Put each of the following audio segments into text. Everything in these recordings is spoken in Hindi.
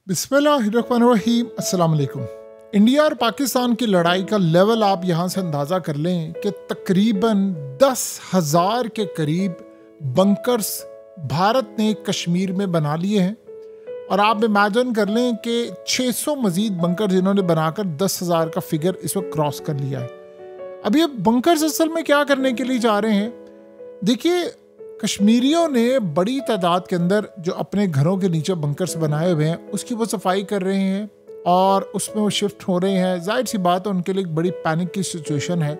बिस्मिल्लाहिर्रहमानिर्रहीम, अस्सलाम वालेकुम। इंडिया और पाकिस्तान की लड़ाई का लेवल आप यहाँ से अंदाज़ा कर लें कि तकरीबन 10,000 के करीब बंकर्स भारत ने कश्मीर में बना लिए हैं और आप इमेजिन कर लें कि 600 मजीद बंकर्स इन्होंने बनाकर 10,000 का फिगर इस वक्त क्रॉस कर लिया है। अब ये बंकर्स असल में क्या करने के लिए जा रहे हैं? देखिए, कश्मीरियों ने बड़ी तादाद के अंदर जो अपने घरों के नीचे बंकर्स बनाए हुए हैं उसकी वो सफाई कर रहे हैं और उसमें वो शिफ्ट हो रहे हैं। जाहिर सी बात है उनके लिए एक बड़ी पैनिक की सिचुएशन है,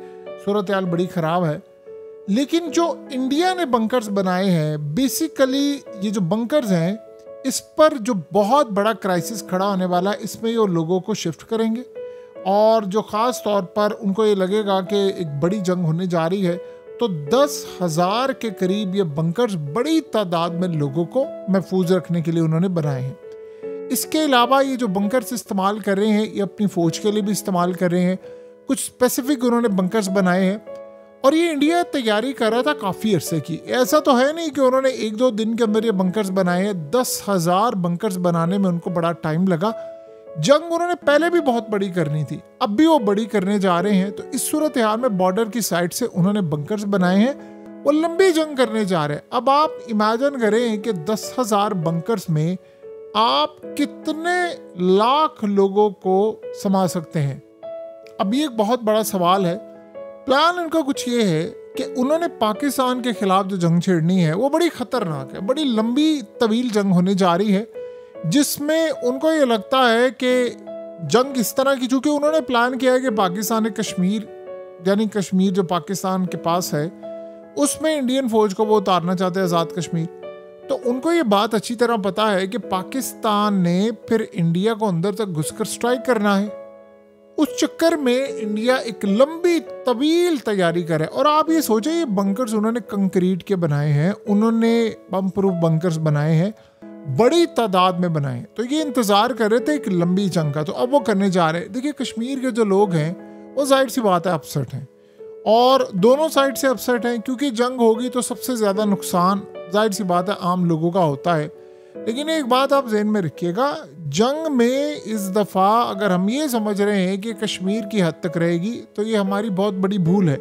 सूरत हाल बड़ी ख़राब है। लेकिन जो इंडिया ने बंकर्स बनाए हैं, बेसिकली ये जो बंकर्स हैं इस पर जो बहुत बड़ा क्राइसिस खड़ा होने वाला है, इसमें ये लोगों को शिफ्ट करेंगे और जो ख़ास तौर पर उनको ये लगेगा कि एक बड़ी जंग होने जा रही है, तो 10,000 के करीब ये बंकर्स बड़ी तादाद में लोगों को महफूज रखने के लिए उन्होंने बनाए हैं। इसके अलावा ये जो बंकर्स इस्तेमाल कर रहे हैं ये अपनी फ़ौज के लिए भी इस्तेमाल कर रहे हैं। कुछ स्पेसिफिक उन्होंने बंकर्स बनाए हैं और ये इंडिया तैयारी कर रहा था काफ़ी अरसे की। ऐसा तो है नहीं कि उन्होंने 1-2 दिन के अंदर ये बंकर्स बनाए हैं। 10,000 बंकर्स बनाने में उनको बड़ा टाइम लगा। जंग उन्होंने पहले भी बहुत बड़ी करनी थी, अब भी वो बड़ी करने जा रहे हैं। तो इस सूरत हाल में बॉर्डर की साइड से उन्होंने बंकर्स बनाए हैं, वो लंबी जंग करने जा रहे हैं। अब आप इमेजिन करें कि 10,000 बंकर्स में आप कितने लाख लोगों को समा सकते हैं। अब ये एक बहुत बड़ा सवाल है। प्लान उनका कुछ ये है कि उन्होंने पाकिस्तान के खिलाफ जो जंग छेड़नी है वो बड़ी खतरनाक है, बड़ी लंबी तवील जंग होने जा रही है, जिसमें उनको ये लगता है कि जंग इस तरह की, चूंकि उन्होंने प्लान किया है कि पाकिस्तान ने कश्मीर, यानी कश्मीर जो पाकिस्तान के पास है, उसमें इंडियन फौज को वो उतारना चाहते हैं, आज़ाद कश्मीर। तो उनको ये बात अच्छी तरह पता है कि पाकिस्तान ने फिर इंडिया को अंदर तक घुसकर स्ट्राइक करना है। उस चक्कर में इंडिया एक लंबी तवील तैयारी करे। और आप ये सोचें, ये बंकर्स उन्होंने कंक्रीट के बनाए हैं, उन्होंने बम प्रूफ बंकर्स बनाए हैं, बड़ी तादाद में बनाए। तो ये इंतज़ार कर रहे थे एक लंबी जंग का, तो अब वो करने जा रहे हैं। देखिए, कश्मीर के जो लोग हैं वो जाहिर सी बात है अपसेट हैं और दोनों साइड से अपसेट हैं, क्योंकि जंग होगी तो सबसे ज़्यादा नुकसान जाहिर सी बात है आम लोगों का होता है। लेकिन एक बात आप ज़हन में रखिएगा, जंग में इस दफ़ा अगर हम ये समझ रहे हैं कि कश्मीर की हद तक रहेगी तो ये हमारी बहुत बड़ी भूल है।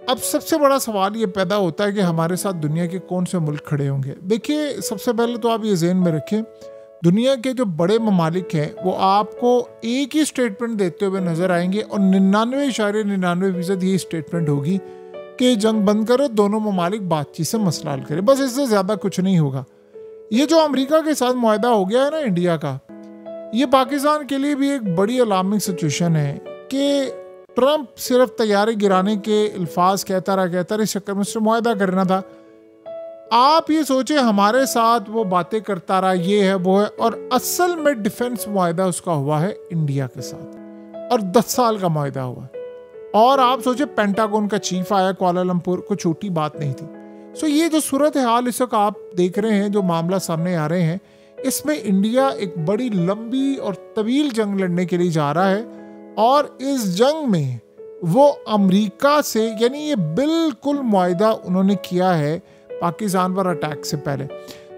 अब सबसे बड़ा सवाल ये पैदा होता है कि हमारे साथ दुनिया के कौन से मुल्क खड़े होंगे। देखिए, सबसे पहले तो आप ये ज़हन में रखें, दुनिया के जो बड़े ममालिक हैं वो आपको एक ही स्टेटमेंट देते हुए नज़र आएंगे और 99.99% ये स्टेटमेंट होगी कि जंग बंद करो, दोनों ममालिक बातचीत से मसला हल करें, बस इससे ज़्यादा कुछ नहीं होगा। ये जो अमेरिका के साथ मुआहदा हो गया है ना इंडिया का, ये पाकिस्तान के लिए भी एक बड़ी अलार्मिंग सिचुएशन है कि ट्रंप सिर्फ तैयारी गिराने के अल्फाज कहता रहा, इस चक्कर में उससे मुआहदा करना था। आप ये सोचे हमारे साथ वो बातें करता रहा, ये है वो है, और असल में डिफेंस मुआहदा उसका हुआ है इंडिया के साथ और 10 साल का मुआहदा हुआ। और आप सोचे पेंटागन का चीफ आया कुआलालंपुर, कोई छोटी बात नहीं थी। सो ये जो सूरत हाल इस वक्त आप देख रहे हैं, जो मामला सामने आ रहे हैं, इसमें इंडिया एक बड़ी लंबी और तवील जंग लड़ने के लिए जा रहा है और इस जंग में वो अमेरिका से, यानी ये बिल्कुल मुआहदा उन्होंने किया है पाकिस्तान पर अटैक से पहले।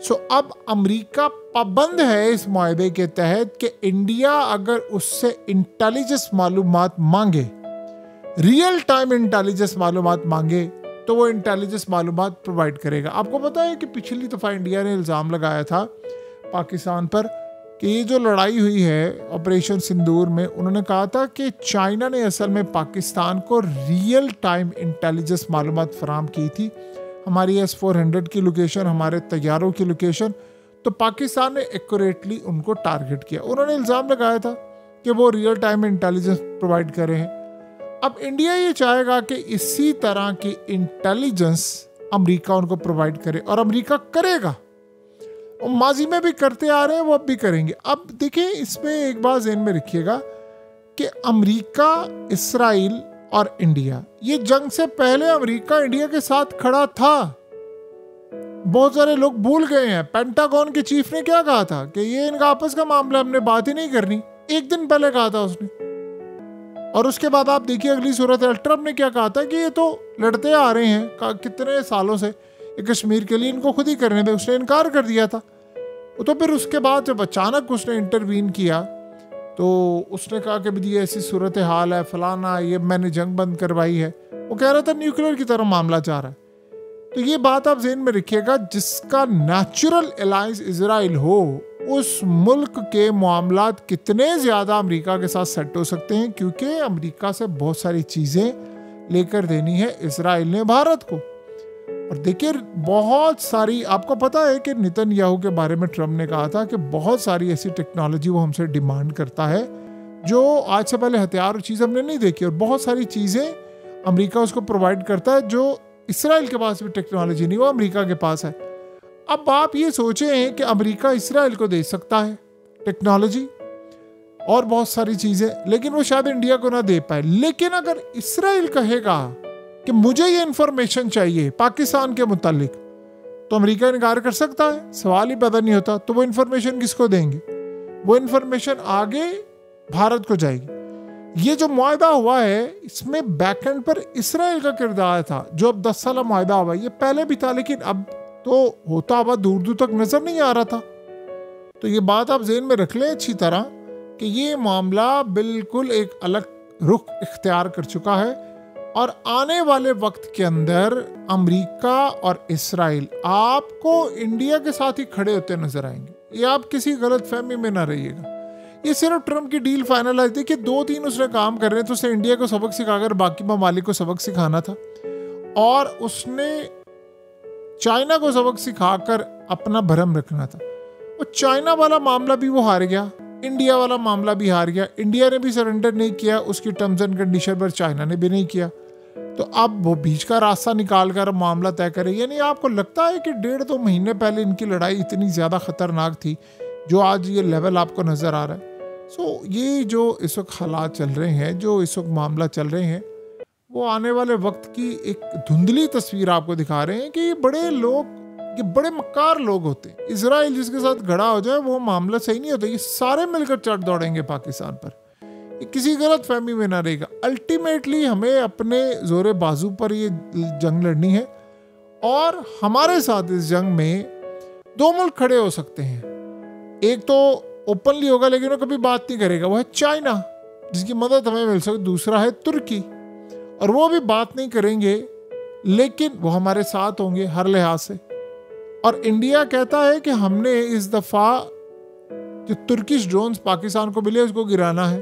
सो अब अमेरिका पाबंद है इस मुआहदे के तहत कि इंडिया अगर उससे इंटेलिजेंस मालूमात मांगे, रियल टाइम इंटेलिजेंस मालूमात मांगे, तो वो इंटेलिजेंस मालूमात प्रोवाइड करेगा। आपको पता है कि पिछली दफ़ा इंडिया ने इल्ज़ाम लगाया था पाकिस्तान पर कि ये जो लड़ाई हुई है ऑपरेशन सिंदूर में, उन्होंने कहा था कि चाइना ने असल में पाकिस्तान को रियल टाइम इंटेलिजेंस मालूमात फराहम की थी, हमारी S-400 की लोकेशन, हमारे तैयारों की लोकेशन, तो पाकिस्तान ने एक्यूरेटली उनको टारगेट किया। उन्होंने इल्ज़ाम लगाया था कि वो रियल टाइम इंटेलिजेंस प्रोवाइड कर रहे हैं। अब इंडिया ये चाहेगा कि इसी तरह की इंटेलिजेंस अमेरिका उनको प्रोवाइड करे और अमेरिका करेगा, और माजी में भी करते आ रहे हैं, वो अब भी करेंगे। अब देखिए, इसमें एक बात ज़हन में रखिएगा कि अमेरिका, इसराइल और इंडिया, ये जंग से पहले अमेरिका इंडिया के साथ खड़ा था। बहुत सारे लोग भूल गए हैं। पेंटागन के चीफ ने क्या कहा था कि ये इनका आपस का मामला, हमने बात ही नहीं करनी, एक दिन पहले कहा था उसने। और उसके बाद आप देखिए अगली सूरत है, ट्रंप ने क्या कहा था कि ये तो लड़ते आ रहे हैं कितने सालों से, ये कश्मीर के लिए इनको खुद ही करने दे, उसने इनकार कर दिया था। तो फिर उसके बाद जब अचानक उसने इंटरवीन किया तो उसने कहा कि भाई ऐसी सूरत हाल है, फलाना, ये मैंने जंग बंद करवाई है। वो कह रहा था न्यूक्लियर की तरफ मामला जा रहा है। तो ये बात आप ज़हन में रखिएगा, जिसका नेचुरल अलायंस इजराइल हो उस मुल्क के मामलात कितने ज़्यादा अमेरिका के साथ सेट हो सकते हैं, क्योंकि अमेरिका से बहुत सारी चीज़ें लेकर देनी है इजराइल ने भारत को। और देखिए बहुत सारी, आपको पता है कि नेतन्याहू के बारे में ट्रम्प ने कहा था कि बहुत सारी ऐसी टेक्नोलॉजी वो हमसे डिमांड करता है जो आज से पहले हथियार और चीज़ हमने नहीं देखी, और बहुत सारी चीज़ें अमेरिका उसको प्रोवाइड करता है जो इसराइल के पास भी टेक्नोलॉजी नहीं, वो अमेरिका के पास है। अब आप ये सोचें कि अमेरिका इसराइल को दे सकता है टेक्नोलॉजी और बहुत सारी चीज़ें, लेकिन वो शायद इंडिया को ना दे पाए। लेकिन अगर इसराइल कहेगा कि मुझे ये इंफॉर्मेशन चाहिए पाकिस्तान के मुतालिक, तो अमेरिका इनकार कर सकता है? सवाल ही पैदा नहीं होता। तो वो इंफॉर्मेशन किसको देंगे? वो इंफॉर्मेशन आगे भारत को जाएगी। ये जो मुआहदा हुआ है इसमें बैकएंड पर इसराइल का किरदार था, जो अब 10 साल मुआहदा हुआ है। ये पहले भी था लेकिन अब तो होता हुआ दूर दूर तक नजर नहीं आ रहा था। तो ये बात आप ज़हन में रख लें अच्छी तरह कि ये मामला बिल्कुल एक अलग रुख इख्तियार कर चुका है, और आने वाले वक्त के अंदर अमेरिका और इसराइल आपको इंडिया के साथ ही खड़े होते नजर आएंगे। ये आप किसी गलत फहमी में ना रहिएगा। ये सिर्फ ट्रम्प की डील फाइनलाइज, देखिए 2-3 उसने काम कर रहे हैं, तो उसने इंडिया को सबक सिखाकर बाकी ममालिक को सबक सिखाना था, और उसने चाइना को सबक सिखाकर अपना भरम रखना था। वो चाइना वाला मामला भी वो हार गया, इंडिया वाला मामला भी हार गया। इंडिया ने भी सरेंडर नहीं किया उसकी टर्म्स एंड कंडीशन पर, चाइना ने भी नहीं किया। तो अब वो बीच का रास्ता निकाल कर मामला तय करे। यानी आपको लगता है कि 1.5-2 महीने पहले इनकी लड़ाई इतनी ज़्यादा खतरनाक थी जो आज ये लेवल आपको नज़र आ रहा है। ये जो इस वक्त हालात चल रहे हैं, जो इस वक्त मामला चल रहे हैं, वो आने वाले वक्त की एक धुंधली तस्वीर आपको दिखा रहे हैं कि ये बड़े लोग, ये बड़े मक्कार लोग होते हैं। इजराइल जिसके साथ खड़ा हो जाए वो मामला सही नहीं होता। ये सारे मिलकर चढ़ दौड़ेंगे पाकिस्तान पर, ये किसी गलत फहमी में ना रहेगा। अल्टीमेटली हमें अपने जोरे बाजू पर ये जंग लड़नी है, और हमारे साथ इस जंग में 2 मुल्क खड़े हो सकते हैं। एक तो ओपनली होगा लेकिन वो कभी बात नहीं करेगा, वो है चाइना जिसकी मदद हमें मिल सकती। दूसरा है तुर्की, और वो भी बात नहीं करेंगे लेकिन वो हमारे साथ होंगे हर लिहाज से। और इंडिया कहता है कि हमने इस दफ़ा जो तुर्किश ड्रोन्स पाकिस्तान को मिले उसको गिराना है,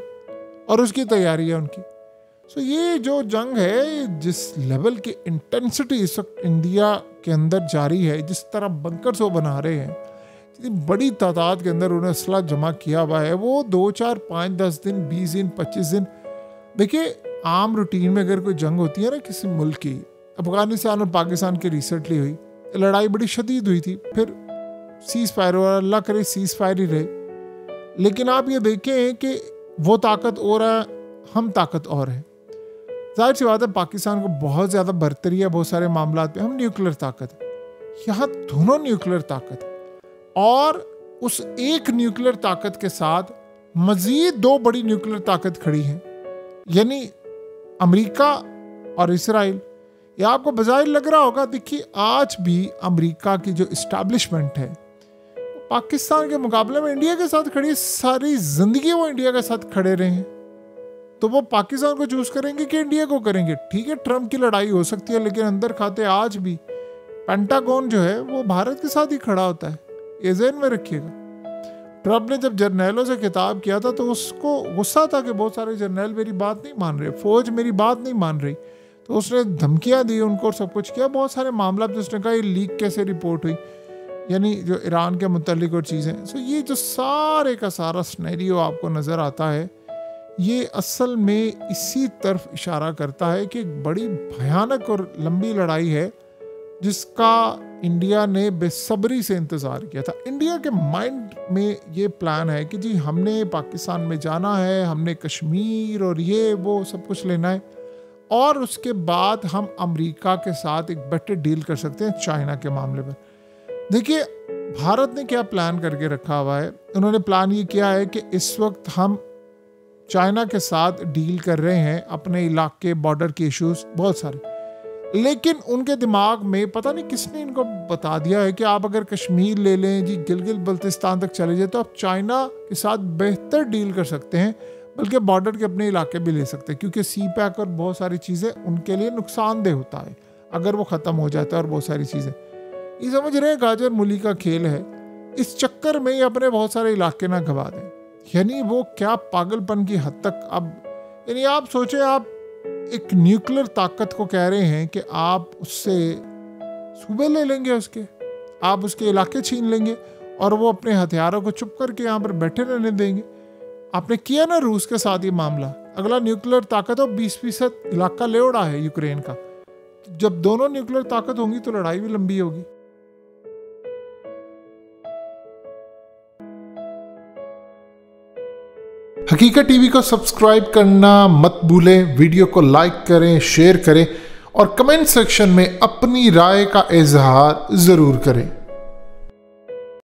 और उसकी तैयारी है उनकी। ये जो जंग है, जिस लेवल की इंटेंसिटी इस वक्त इंडिया के अंदर जारी है, जिस तरह बंकर्स वो बना रहे हैं, इतनी बड़ी तादाद के अंदर उन्हें असला जमा किया हुआ है, वो 2, 4, 5, 10 दिन, 20 दिन, 25 दिन। देखिए आम रूटीन में अगर कोई जंग होती है ना किसी मुल्क की, अफगानिस्तान और पाकिस्तान की रिसेंटली हुई लड़ाई बड़ी शदीद हुई थी, फिर सीज फायर हुआ, अल्लाह करे सीज फायर ही रहे। लेकिन आप ये देखें कि वो ताकत और है, हम ताकत और है। जाहिर सी बात है पाकिस्तान को बहुत ज़्यादा बरतरी है बहुत सारे मामलों में, हम न्यूक्लियर ताकत है, यहाँ दोनों न्यूक्लियर ताकत है, और उस एक न्यूक्लियर ताकत के साथ मजीद 2 बड़ी न्यूक्लियर ताकत खड़ी हैं, यानी अमेरिका और इसराइल। ये आपको बज़ाहिर लग रहा होगा, देखिए आज भी अमेरिका की जो इस्टेब्लिशमेंट है पाकिस्तान के मुकाबले में इंडिया के साथ खड़ी, सारी जिंदगी वो इंडिया के साथ खड़े रहे हैं। तो वो पाकिस्तान को चूज करेंगे कि इंडिया को करेंगे? ठीक है ट्रम्प की लड़ाई हो सकती है, लेकिन अंदर खाते आज भी पेंटागन जो है वो भारत के साथ ही खड़ा होता है, ये ज़हन में रखिएगा। ट्रम्प ने जब जर्नैलों से खिताब किया था तो उसको गुस्सा था कि बहुत सारे जर्नैल मेरी बात नहीं मान रहे, फौज मेरी बात नहीं मान रही, तो उसने धमकियां दी उनको और सब कुछ किया। बहुत सारे मामला जो उसने कहा ये लीक कैसे रिपोर्ट हुई, यानी जो ईरान के मुतल्लिक और चीज़ें। ये जो सारे का सारा सिनेरियो आपको नज़र आता है, ये असल में इसी तरफ इशारा करता है कि एक बड़ी भयानक और लंबी लड़ाई है जिसका इंडिया ने बेसब्री से इंतज़ार किया था। इंडिया के माइंड में ये प्लान है कि जी हमने पाकिस्तान में जाना है, हमने कश्मीर और ये वो सब कुछ लेना है, और उसके बाद हम अमेरिका के साथ एक बेटर डील कर सकते हैं चाइना के मामले में। देखिए भारत ने क्या प्लान करके रखा हुआ है, उन्होंने प्लान ये किया है कि इस वक्त हम चाइना के साथ डील कर रहे हैं अपने इलाके बॉर्डर के इश्यूज बहुत सारे, लेकिन उनके दिमाग में पता नहीं किसने इनको बता दिया है कि आप अगर कश्मीर ले लें जी, गिलगित बल्तिस्तान तक चले जाए तो आप चाइना के साथ बेहतर डील कर सकते हैं, बल्कि बॉर्डर के अपने इलाके भी ले सकते हैं, क्योंकि सी पैक और बहुत सारी चीज़ें उनके लिए नुकसानदेह होता है अगर वो ख़त्म हो जाता है। और बहुत सारी चीज़ें ये समझ रहे हैं गाजर मूली का खेल है, इस चक्कर में ये अपने बहुत सारे इलाके ना गवा दें। यानी वो क्या पागलपन की हद तक। अब यानी आप सोचें, आप एक न्यूक्लियर ताकत को कह रहे हैं कि आप उससे सूबे ले लेंगे, आप उसके इलाके छीन लेंगे और वो अपने हथियारों को चुप करके यहाँ पर बैठे रहने देंगे। आपने किया ना रूस के साथ ये मामला। अगला न्यूक्लियर ताकत हो 20% इलाका ले उड़ा है यूक्रेन का। जब दोनों न्यूक्लियर ताकत होंगी तो लड़ाई भी लंबी होगी। हकीकत टीवी को सब्सक्राइब करना मत भूलें, वीडियो को लाइक करें, शेयर करें और कमेंट सेक्शन में अपनी राय का इजहार ज़रूर करें।